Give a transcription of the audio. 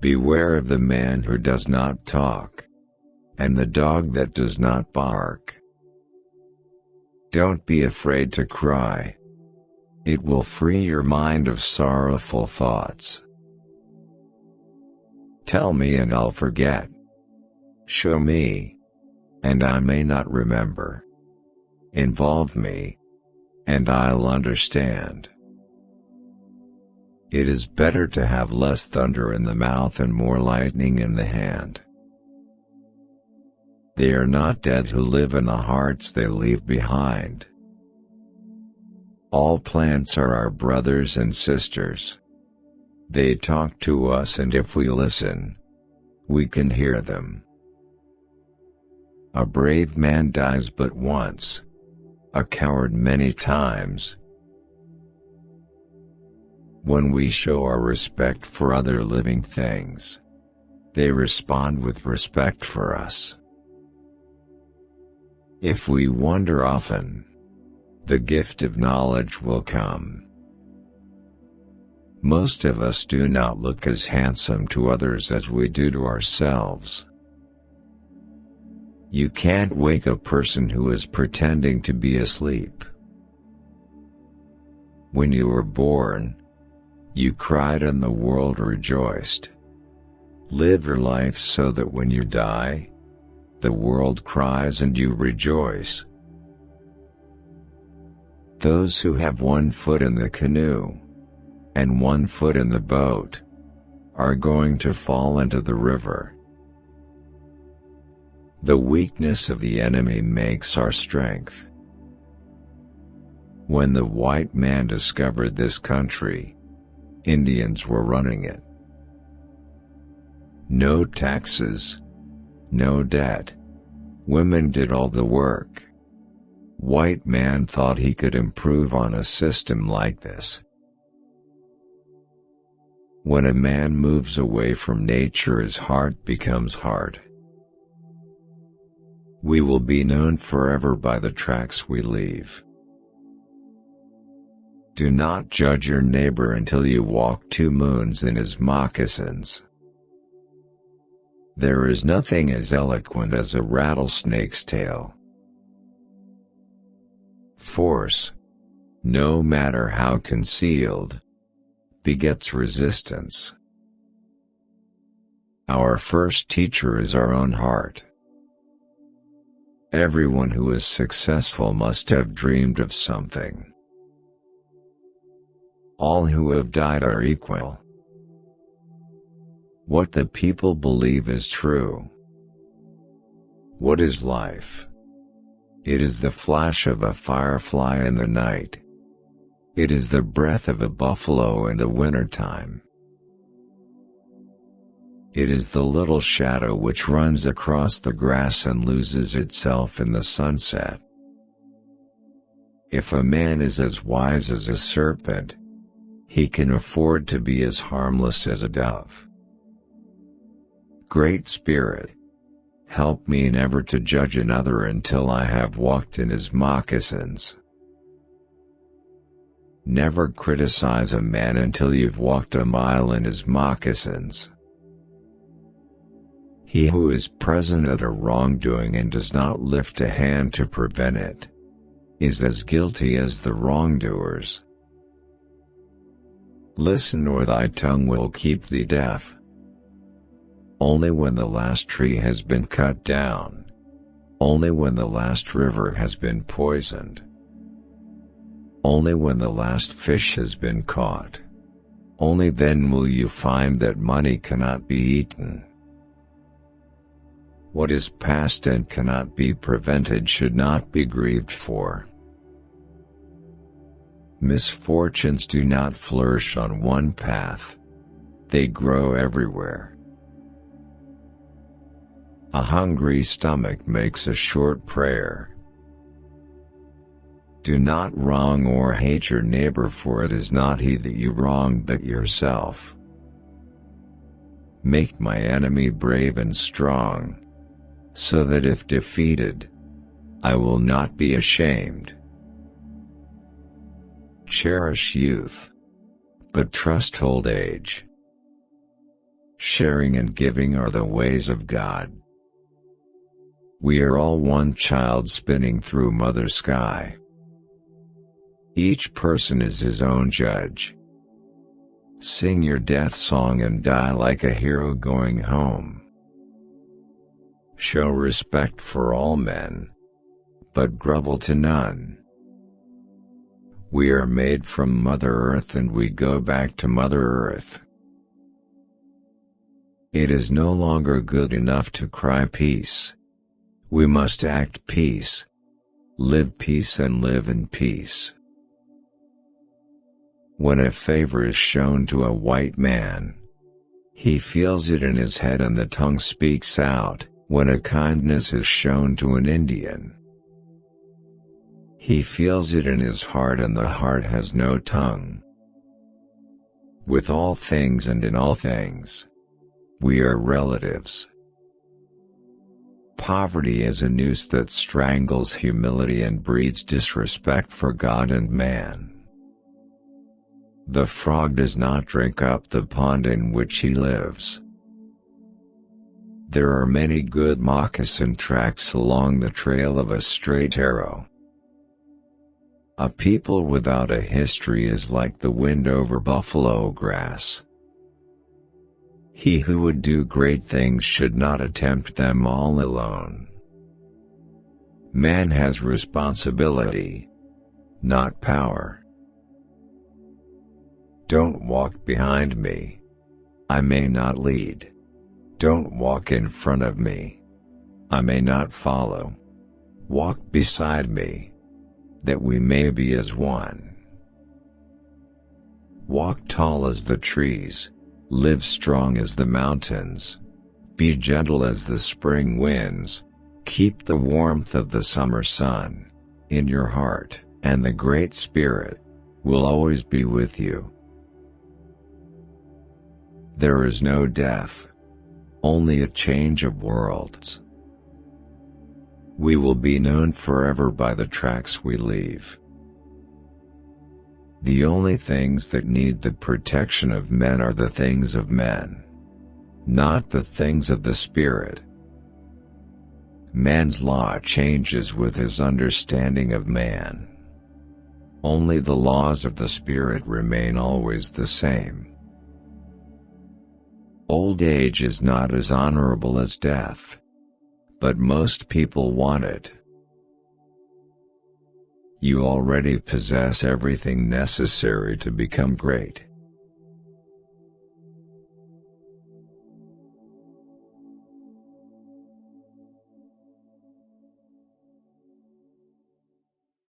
Beware of the man who does not talk, and the dog that does not bark. Don't be afraid to cry. It will free your mind of sorrowful thoughts. Tell me and I'll forget. Show me, and I may not remember. Involve me, and I'll understand. It is better to have less thunder in the mouth and more lightning in the hand. They are not dead who live in the hearts they leave behind. All plants are our brothers and sisters. They talk to us, and if we listen, we can hear them. A brave man dies but once, a coward many times. When we show our respect for other living things, they respond with respect for us. If we wonder often, the gift of knowledge will come. Most of us do not look as handsome to others as we do to ourselves. You can't wake a person who is pretending to be asleep. When you were born, you cried and the world rejoiced. Live your life so that when you die, the world cries and you rejoice. Those who have one foot in the canoe and one foot in the boat are going to fall into the river. The weakness of the enemy makes our strength. When the white man discovered this country, Indians were running it. No taxes, no debt. Women did all the work. White man thought he could improve on a system like this. When a man moves away from nature, his heart becomes hard. We will be known forever by the tracks we leave. Do not judge your neighbor until you walk 2 moons in his moccasins. There is nothing as eloquent as a rattlesnake's tail. Force, no matter how concealed, begets resistance. Our first teacher is our own heart. Everyone who is successful must have dreamed of something. All who have died are equal. What the people believe is true. What is life? It is the flash of a firefly in the night. It is the breath of a buffalo in the wintertime. It is the little shadow which runs across the grass and loses itself in the sunset. If a man is as wise as a serpent, he can afford to be as harmless as a dove. Great Spirit, help me never to judge another until I have walked in his moccasins. Never criticize a man until you've walked a mile in his moccasins. He who is present at a wrongdoing and does not lift a hand to prevent it is as guilty as the wrongdoers. Listen, or thy tongue will keep thee deaf. Only when the last tree has been cut down, only when the last river has been poisoned, only when the last fish has been caught, only then will you find that money cannot be eaten. What is past and cannot be prevented should not be grieved for. Misfortunes do not flourish on one path. They grow everywhere. A hungry stomach makes a short prayer. Do not wrong or hate your neighbor, for it is not he that you wrong but yourself. Make my enemy brave and strong, so that if defeated, I will not be ashamed. Cherish youth, but trust old age. Sharing and giving are the ways of God. We are all one child spinning through Mother Sky. Each person is his own judge. Sing your death song and die like a hero going home. Show respect for all men, but grovel to none. We are made from Mother Earth and we go back to Mother Earth. It is no longer good enough to cry peace. We must act peace, live peace and live in peace. When a favor is shown to a white man, he feels it in his head and the tongue speaks out. When a kindness is shown to an Indian, he feels it in his heart and the heart has no tongue. With all things and in all things, we are relatives. Poverty is a noose that strangles humility and breeds disrespect for God and man. The frog does not drink up the pond in which he lives. There are many good moccasin tracks along the trail of a straight arrow. A people without a history is like the wind over buffalo grass. He who would do great things should not attempt them all alone. Man has responsibility, not power. Don't walk behind me. I may not lead. Don't walk in front of me. I may not follow. Walk beside me, that we may be as one. Walk tall as the trees, live strong as the mountains, be gentle as the spring winds, keep the warmth of the summer sun in your heart, and the Great Spirit will always be with you. There is no death, only a change of worlds. We will be known forever by the tracks we leave. The only things that need the protection of men are the things of men, not the things of the Spirit. Man's law changes with his understanding of man. Only the laws of the Spirit remain always the same. Old age is not as honorable as death, but most people want it. You already possess everything necessary to become great.